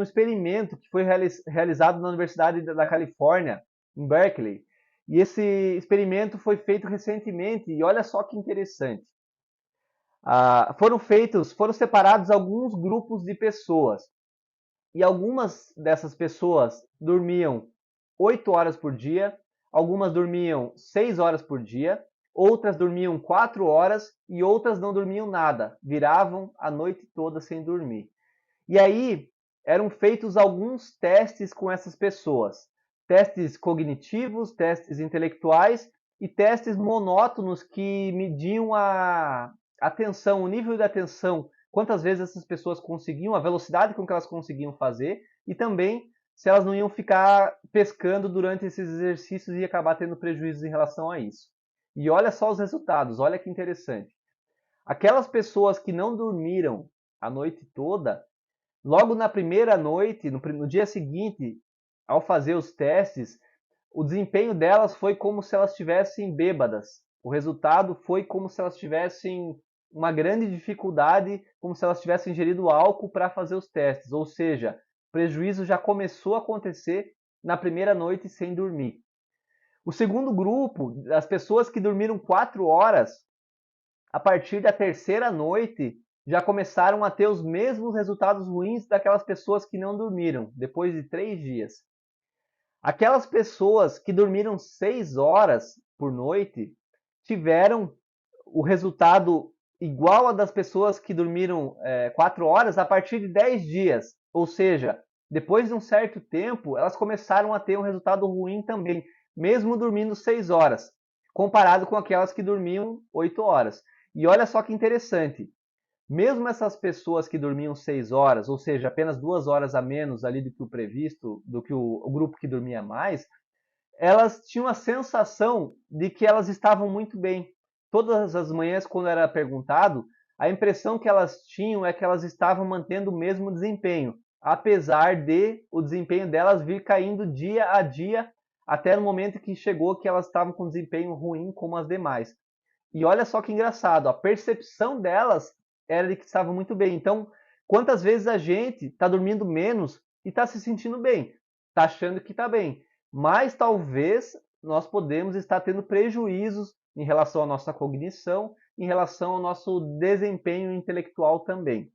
um experimento que foi realizado na Universidade da Califórnia, em Berkeley. E esse experimento foi feito recentemente, e olha só que interessante. Foram separados alguns grupos de pessoas. E algumas dessas pessoas dormiam 8 horas por dia, algumas dormiam 6 horas por dia, outras dormiam 4 horas e outras não dormiam nada, viravam a noite toda sem dormir. E aí eram feitos alguns testes com essas pessoas, testes cognitivos, testes intelectuais e testes monótonos que mediam a atenção, o nível de atenção, quantas vezes essas pessoas conseguiam, a velocidade com que elas conseguiam fazer e também se elas não iam ficar pescando durante esses exercícios e acabar tendo prejuízos em relação a isso. E olha só os resultados, olha que interessante. Aquelas pessoas que não dormiram a noite toda, logo na primeira noite, no dia seguinte, ao fazer os testes, o desempenho delas foi como se elas estivessem bêbadas. O resultado foi como se elas tivessem uma grande dificuldade, como se elas tivessem ingerido álcool para fazer os testes. Ou seja, o prejuízo já começou a acontecer na primeira noite sem dormir. O segundo grupo, as pessoas que dormiram 4 horas, a partir da terceira noite, já começaram a ter os mesmos resultados ruins daquelas pessoas que não dormiram, depois de 3 dias. Aquelas pessoas que dormiram 6 horas por noite tiveram o resultado igual a das pessoas que dormiram 4 horas a partir de 10 dias. Ou seja, depois de um certo tempo, elas começaram a ter um resultado ruim também, mesmo dormindo 6 horas, comparado com aquelas que dormiam 8 horas. E olha só que interessante, mesmo essas pessoas que dormiam 6 horas, ou seja, apenas 2 horas a menos ali do que o previsto, do que o grupo que dormia mais, elas tinham a sensação de que elas estavam muito bem. Todas as manhãs, quando era perguntado, a impressão que elas tinham é que elas estavam mantendo o mesmo desempenho, apesar de o desempenho delas vir caindo dia a dia, até no momento que chegou que elas estavam com desempenho ruim como as demais. E olha só que engraçado, a percepção delas era de que estavam muito bem. Então, quantas vezes a gente está dormindo menos e está se sentindo bem, está achando que está bem, mas talvez nós podemos estar tendo prejuízos em relação à nossa cognição, em relação ao nosso desempenho intelectual também.